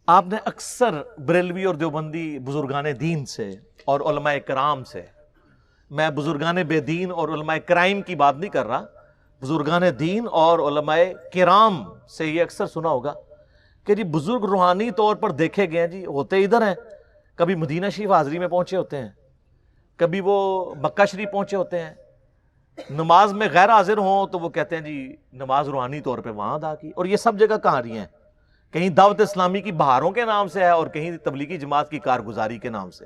آپ نے اکثر بریلوی اور دیوبندی بزرگان دین سے اور علماء کرام سے، میں بزرگان بے دین اور علماء کرائم کی بات نہیں کر رہا، بزرگان دین اور علماء کرام سے یہ اکثر سنا ہوگا کہ جی بزرگ روحانی طور پر دیکھے گئے ہیں، جی ہوتے ادھر ہیں، کبھی مدینہ شریف حاضری میں پہنچے ہوتے ہیں، کبھی وہ مکہ شریف پہنچے ہوتے ہیں، نماز میں غیر حاضر ہوں تو وہ کہتے ہیں جی نماز روحانی طور پہ وہاں ادا کی. اور یہ سب جگہ کہاں رہی ہیں، کہیں دعوت اسلامی کی بہاروں کے نام سے ہے اور کہیں تبلیغی جماعت کی کارگزاری کے نام سے،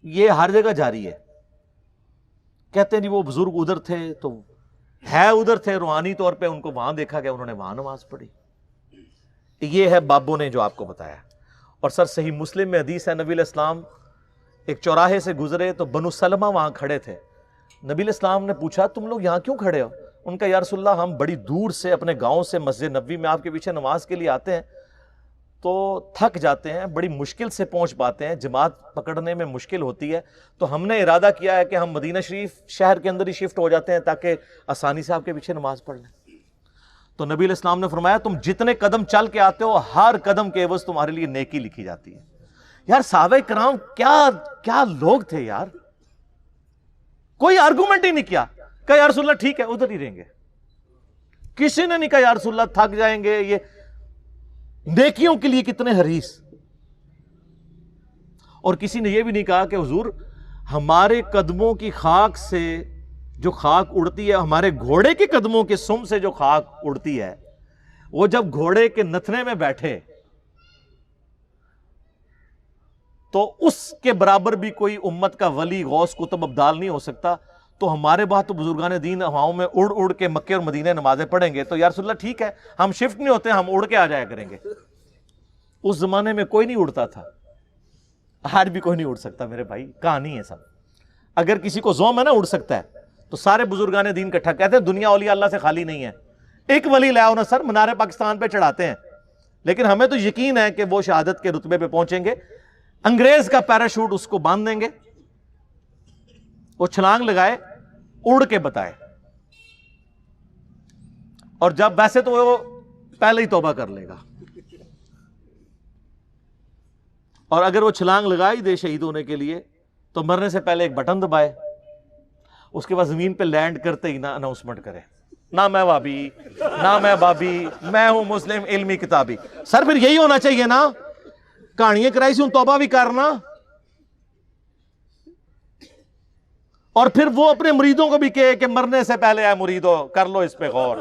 یہ ہر جگہ جاری ہے. کہتے ہیں جی وہ بزرگ ادھر تھے تو ہے ادھر تھے، روحانی طور پہ ان کو وہاں دیکھا گیا، انہوں نے وہاں نماز پڑھی. یہ ہے بابوں نے جو آپ کو بتایا. اور سر صحیح مسلم میں حدیث ہے، نبی علیہ السلام ایک چوراہے سے گزرے تو بنو سلمہ وہاں کھڑے تھے. نبی علیہ السلام نے پوچھا تم لوگ یہاں کیوں کھڑے ہو؟ ان کا یا رسول اللہ ہم بڑی دور سے اپنے گاؤں سے مسجد نبوی میں آپ کے پیچھے نماز کے لیے آتے ہیں تو تھک جاتے ہیں، بڑی مشکل سے پہنچ پاتے ہیں، جماعت پکڑنے میں مشکل ہوتی ہے، تو ہم نے ارادہ کیا ہے کہ ہم مدینہ شریف شہر کے اندر ہی شفٹ ہو جاتے ہیں تاکہ آسانی سے آپ کے پیچھے نماز پڑھ لیں. تو نبی علیہ السلام نے فرمایا تم جتنے قدم چل کے آتے ہو ہر قدم کے عوض تمہارے لیے نیکی لکھی جاتی ہے. یار صحابہ کرام کیا لوگ تھے یار، کوئی آرگومنٹ ہی نہیں کیا، کہا یا رسول اللہ ٹھیک ہے ادھر ہی رہیں گے. کسی نے نہیں کہا یا رسول اللہ تھک جائیں گے، یہ نیکیوں کے لیے کتنے حریص. اور کسی نے یہ بھی نہیں کہا کہ حضور ہمارے قدموں کی خاک سے جو خاک اڑتی ہے، ہمارے گھوڑے کے قدموں کے سم سے جو خاک اڑتی ہے، وہ جب گھوڑے کے نتھنے میں بیٹھے تو اس کے برابر بھی کوئی امت کا ولی غوث قطب ابدال نہیں ہو سکتا. تو ہمارے بعد تو بزرگان دین ہواؤں میں اڑ اڑ کے مکے اور مدینے نمازیں پڑھیں گے، تو یا رسول اللہ ٹھیک ہے ہم شفٹ نہیں ہوتے، ہم اڑ کے آ جایا کریں گے. اس زمانے میں کوئی نہیں اڑتا تھا، آج بھی کوئی نہیں اڑ سکتا میرے بھائی، کہانی ہے سب. اگر کسی کو زوم ہے نا اڑ سکتا ہے، تو سارے بزرگان دین کٹھا کہتے ہیں دنیا اولیاء اللہ سے خالی نہیں ہے، ایک ولی لے آؤ نا سر، منار پاکستان پہ چڑھاتے ہیں، لیکن ہمیں تو یقین ہے کہ وہ شہادت کے رتبے پہ پہنچیں گے. انگریز کا پیراشوٹ اس کو باندھ دیں گے، وہ چھلانگ لگائے اڑ کے بتائے. اور جب ویسے تو وہ پہلے ہی توبہ کر لے گا، اور اگر وہ چھلانگ لگائی دے شہید ہونے کے لیے تو مرنے سے پہلے ایک بٹن دبائے، اس کے بعد زمین پہ لینڈ کرتے ہی نہ اناؤنسمنٹ کرے نہ میں وابی نہ میں بابی، میں ہوں مسلم علمی کتابی. سر پھر یہی ہونا چاہیے نا، کہانیاں کرائی سی ہوں توبہ بھی کرنا. اور پھر وہ اپنے مریدوں کو بھی کہے کہ مرنے سے پہلے اے مریدو کر لو اس پہ غور،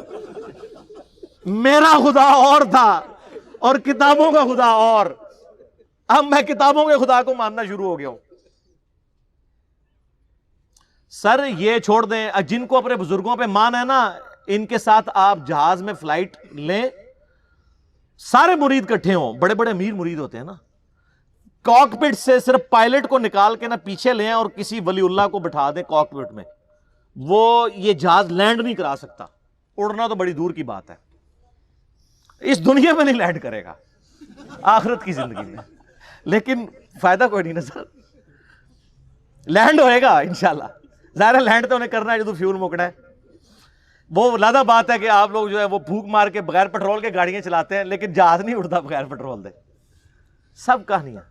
میرا خدا اور تھا اور کتابوں کا خدا اور، اب میں کتابوں کے خدا کو ماننا شروع ہو گیا ہوں. سر یہ چھوڑ دیں، جن کو اپنے بزرگوں پہ مان ہے نا، ان کے ساتھ آپ جہاز میں فلائٹ لیں، سارے مرید کٹھے ہوں، بڑے بڑے امیر مرید ہوتے ہیں نا، کاکپٹ سے صرف پائلٹ کو نکال کے نا پیچھے لیں اور کسی ولی اللہ کو بٹھا دیں کاکپٹ میں، وہ یہ جہاز لینڈ نہیں کرا سکتا. اڑنا تو بڑی دور کی بات ہے، اس دنیا میں نہیں لینڈ کرے گا، آخرت کی زندگی میں. لیکن فائدہ کوئی نہیں نا سر، لینڈ ہوئے گا انشاءاللہ. ظاہر ہے لینڈ تو انہیں کرنا ہے جو فیول مکنا ہے. وہ علیحدہ بات ہے کہ آپ لوگ جو ہے وہ پھونک مار کے بغیر پیٹرول کے گاڑیاں چلاتے ہیں، لیکن جہاز نہیں اڑتا بغیر پیٹرول دے. سب کہانیاں،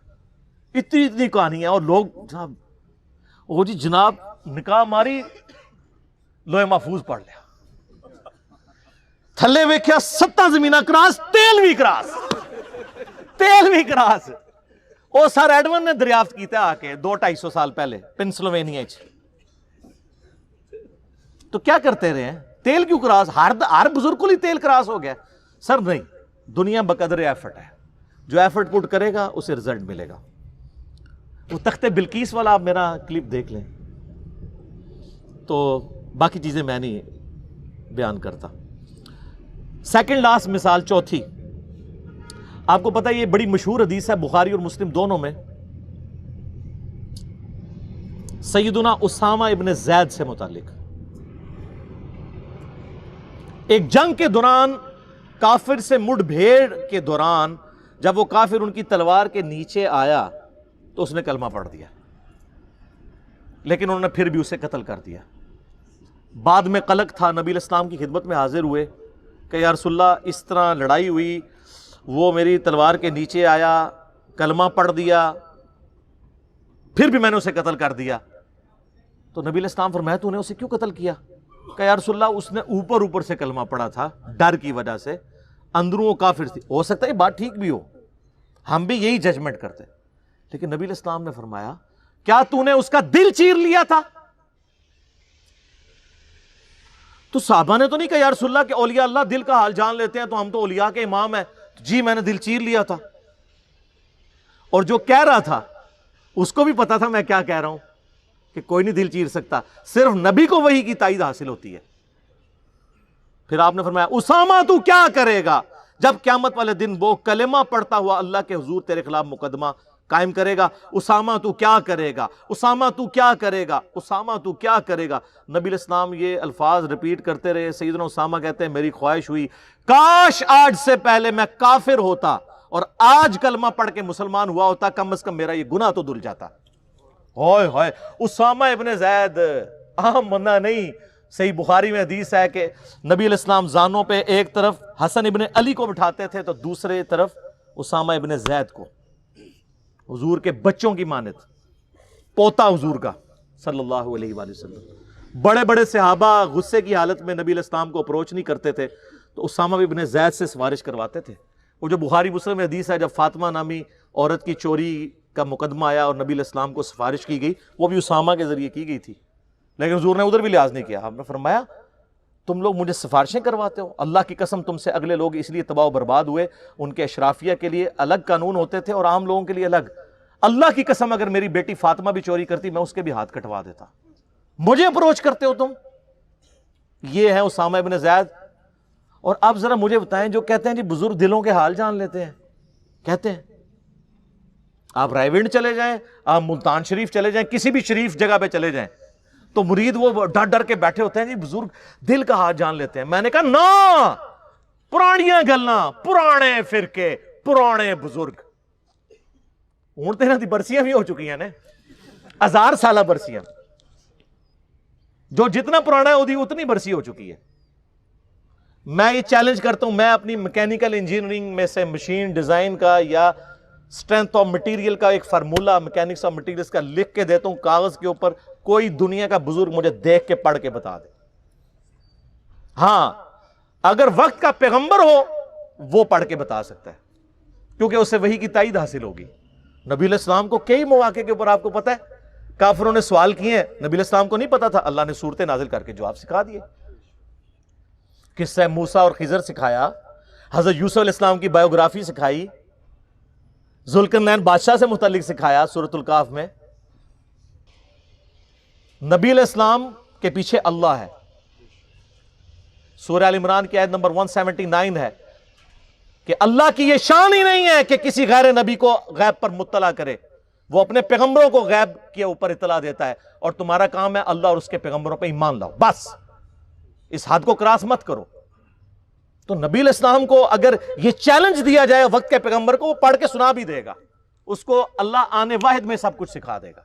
اتنی کہانیاں. اور لوگ صاحب وہ جی جناب نکاح ماری لوہے محفوظ پڑھ لیا، تھلے ویکھیا 7 زمینہ کراس، تیل بھی کراس. وہ سر ایڈون نے دریافت کیتا آ کے 200-250 سال پہلے پنسلوینیا چ. تو کیا کرتے رہے ہیں، تیل کیوں کراس؟ ہر بزرگ کو ہی تیل کراس ہو گیا. سر نہیں، دنیا بقدر ایفرٹ ہے، جو ایفرٹ پٹ کرے گا اسے رزلٹ ملے گا. وہ تخت بلقیس والا آپ میرا کلپ دیکھ لیں، تو باقی چیزیں میں نہیں بیان کرتا. سیکنڈ لاسٹ مثال، چوتھی، آپ کو پتا یہ بڑی مشہور حدیث ہے بخاری اور مسلم دونوں میں، سیدنا اسامہ ابن زید سے متعلق. ایک جنگ کے دوران کافر سے مڑ بھیڑ کے دوران جب وہ کافر ان کی تلوار کے نیچے آیا تو اس نے کلمہ پڑھ دیا، لیکن انہوں نے پھر بھی اسے قتل کر دیا. بعد میں قلق تھا، نبی علیہ السلام کی خدمت میں حاضر ہوئے کہ یا رسول اللہ اس طرح لڑائی ہوئی وہ میری تلوار کے نیچے آیا، کلمہ پڑھ دیا، پھر بھی میں نے اسے قتل کر دیا۔ تو نبی علیہ السلام فرمایا تو نے اسے کیوں قتل کیا؟ کہ یا رسول اللہ اس نے اوپر سے کلمہ پڑھا تھا ڈر کی وجہ سے، اندروں وہ کافر تھی۔ ہو سکتا ہے یہ بات ٹھیک بھی ہو، ہم بھی یہی ججمنٹ کرتے، لیکن نبی علیہ السلام نے فرمایا کیا تو نے اس کا دل چیر لیا تھا؟ تو صحابہ نے تو نہیں کہا یا رسول اللہ کہ اولیاء اللہ دل کا حال جان لیتے ہیں تو ہم تو اولیاء کے امام ہیں، جی میں نے دل چیر لیا تھا۔ اور جو کہہ رہا تھا اس کو بھی پتا تھا میں کیا کہہ رہا ہوں، کہ کوئی نہیں دل چیر سکتا، صرف نبی کو وحی کی تائید حاصل ہوتی ہے۔ پھر آپ نے فرمایا اسامہ تو کیا کرے گا جب قیامت والے دن وہ کلمہ پڑھتا ہوا اللہ کے حضور تیرے خلاف مقدمہ قائم کرے گا؟ اسامہ تو کیا کرے گا؟ اسامہ تو کیا کرے گا؟ اسامہ تو کیا کرے گا؟ نبی علیہ السلام یہ الفاظ ریپیٹ کرتے رہے۔ سیدنا اسامہ کہتے ہیں میری خواہش ہوئی کاش آج سے پہلے میں کافر ہوتا اور آج کلمہ پڑھ کے مسلمان ہوا ہوتا، کم از کم میرا یہ گناہ تو دھل جاتا۔ ہوئے ہوئے، اسامہ ابن زید عام بندہ نہیں۔ صحیح بخاری میں حدیث ہے کہ نبی علیہ السلام زانوں پہ ایک طرف حسن ابن علی کو بٹھاتے تھے تو دوسرے طرف اسامہ ابن زید کو، حضور کے بچوں کی مانت، پوتا حضور کا صلی اللہ علیہ وآلہ وسلم۔ بڑے بڑے صحابہ غصے کی حالت میں نبی علیہ السلام کو اپروچ نہیں کرتے تھے تو اسامہ ابن زید سے سفارش کرواتے تھے۔ وہ جو بخاری مسلم میں حدیث ہے جب فاطمہ نامی عورت کی چوری کا مقدمہ آیا اور نبی علیہ السلام کو سفارش کی گئی، وہ بھی اسامہ کے ذریعے کی گئی تھی، لیکن حضور نے ادھر بھی لحاظ نہیں کیا۔ آپ نے فرمایا تم لوگ مجھے سفارشیں کرواتے ہو، اللہ کی قسم تم سے اگلے لوگ اس لیے تباہ و برباد ہوئے، ان کے اشرافیہ کے لیے الگ قانون ہوتے تھے اور عام لوگوں کے لیے الگ۔ اللہ کی قسم اگر میری بیٹی فاطمہ بھی چوری کرتی میں اس کے بھی ہاتھ کٹوا دیتا، مجھے اپروچ کرتے ہو تم۔ یہ ہے اسامہ ابن زید۔ اور اب ذرا مجھے بتائیں جو کہتے ہیں جی بزرگ دلوں کے حال جان لیتے ہیں، کہتے ہیں آپ رائے ونڈ چلے جائیں، آپ ملتان شریف چلے جائیں، کسی بھی شریف جگہ پہ چلے جائیں تو مرید وہ ڈر ڈر کے بیٹھے ہوتے ہیں جی بزرگ دل کا حال جان لیتے ہیں۔ میں نے کہا نا، پرانیاں گلاں، پرانے فرقے، پرانے بزرگ، ہوں تو انہاں دی برسیاں بھی ہو چکی ہیں نا، 1000 سالہ برسیاں، جو جتنا پرانا ہے وہ اتنی برسی ہو چکی ہے۔ میں یہ چیلنج کرتا ہوں، میں اپنی میکینیکل انجینئرنگ میں سے مشین ڈیزائن کا یا اسٹرینتھ آف مٹیریل کا ایک فارمولا میکینکس آف مٹیریلز کا لکھ کے دیتا ہوں کاغذ کے اوپر، کوئی دنیا کا بزرگ مجھے دیکھ کے پڑھ کے بتا دے۔ ہاں اگر وقت کا پیغمبر ہو وہ پڑھ کے بتا سکتا ہے، کیونکہ اسے وحی کی تائید حاصل ہوگی۔ نبی علیہ السلام کو کئی مواقع کے اوپر آپ کو پتا ہے کافروں نے سوال کیے ہیں، نبی علیہ السلام کو نہیں پتا تھا، اللہ نے صورتیں نازل کر کے جواب سکھا دیے۔ قصہ موسیٰ اور خضر سکھایا، حضرت یوسف علیہ السلام کی بایوگرافی سکھائی، ذوالقرنین بادشاہ سے متعلق سکھایا سورۃ الکہف میں۔ نبی علیہ السلام کے پیچھے اللہ ہے۔ سورہ ال عمران کی آیت نمبر 179 ہے کہ اللہ کی یہ شان ہی نہیں ہے کہ کسی غیر نبی کو غیب پر مطلع کرے، وہ اپنے پیغمبروں کو غیب کے اوپر اطلاع دیتا ہے، اور تمہارا کام ہے اللہ اور اس کے پیغمبروں پہ ایمان لاؤ، بس اس حد کو کراس مت کرو۔ تو نبی علیہ السلام کو اگر یہ چیلنج دیا جائے وقت کے پیغمبر کو، وہ پڑھ کے سنا بھی دے گا، اس کو اللہ آنے واحد میں سب کچھ سکھا دے گا۔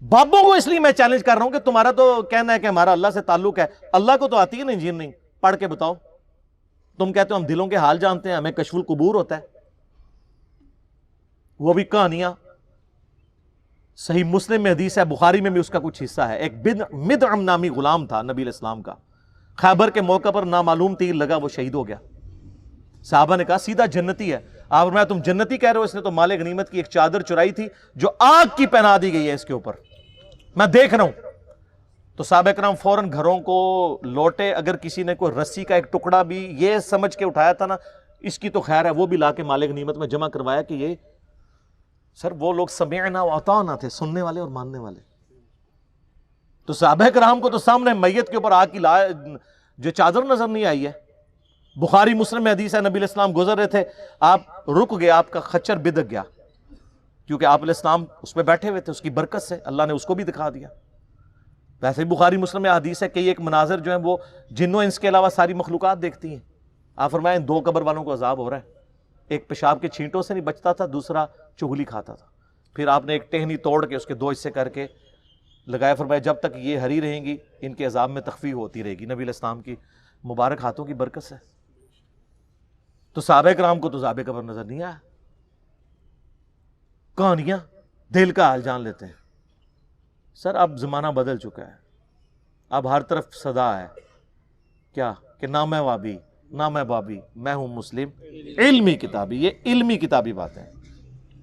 بابوں کو اس لیے میں چیلنج کر رہا ہوں کہ تمہارا تو کہنا ہے کہ ہمارا اللہ سے تعلق ہے، اللہ کو تو آتی ہے نا انجینئرنگ، پڑھ کے بتاؤ۔ تم کہتے ہو ہم دلوں کے حال جانتے ہیں، ہمیں کشف القبور ہوتا ہے، وہ بھی کہانیاں۔ صحیح مسلم میں حدیث ہے، بخاری میں بھی اس کا کچھ حصہ ہے۔ ایک مدعم نامی غلام تھا نبی علیہ السلام کا، خیبر کے موقع پر نامعلوم تیر لگا، وہ شہید ہو گیا۔ صحابہ نے کہا سیدھا جنتی ہے۔ آپ میں تم جنتی کہہ رہے ہو، اس نے تو مال غنیمت کی ایک چادر چرائی تھی جو آگ کی پہنا دی گئی ہے اس کے اوپر، میں دیکھ رہا ہوں۔ تو صحابہ کرام فوراً گھروں کو لوٹے، اگر کسی نے کوئی رسی کا ایک ٹکڑا بھی یہ سمجھ کے اٹھایا تھا نا اس کی تو خیر ہے، وہ بھی لا کے مال غنیمت میں جمع کروایا کہ یہ سر وہ لوگ سمعنا و اطعنا تھے، سننے والے اور ماننے والے۔ تو صحابہ کرام کو تو سامنے میت کے اوپر آگ کی جو چادر نظر نہیں آئی ہے۔ بخاری مسلم میں حدیث ہے، نبی علیہ السلام گزر رہے تھے، آپ رک گئے، آپ کا خچر بدک گیا، کیونکہ آپ علیہ السلام اس پہ بیٹھے ہوئے تھے، اس کی برکت سے اللہ نے اس کو بھی دکھا دیا۔ ویسے ہی بخاری مسلم میں حدیث ہے کہ یہ ایک مناظر جو ہیں وہ جنوں انس کے علاوہ ساری مخلوقات دیکھتی ہیں۔ آپ فرمائیں 2 قبر والوں کو عذاب ہو رہا ہے، ایک پیشاب کے چھینٹوں سے نہیں بچتا تھا، دوسرا چغلی کھاتا تھا۔ پھر آپ نے ایک ٹہنی توڑ کے اس کے 2 حصے کر کے لگایا، فرمایا جب تک یہ ہری رہیں گی ان کے عذاب میں تخفیف ہوتی رہے گی، نبی علیہ السلام کی مبارک ہاتھوں کی برکت سے۔ تو صحابہ کرام کو تو ذابح قبر نظر نہیں آیا. کہانیاں دل کا حال جان لیتے ہیں. سر اب زمانہ بدل چکا ہے, اب ہر طرف صدا ہے کیا کہ نہ میں وابی نہ میں بابی, میں ہوں مسلم علمی کتابی. یہ علمی کتابی باتیں ہیں.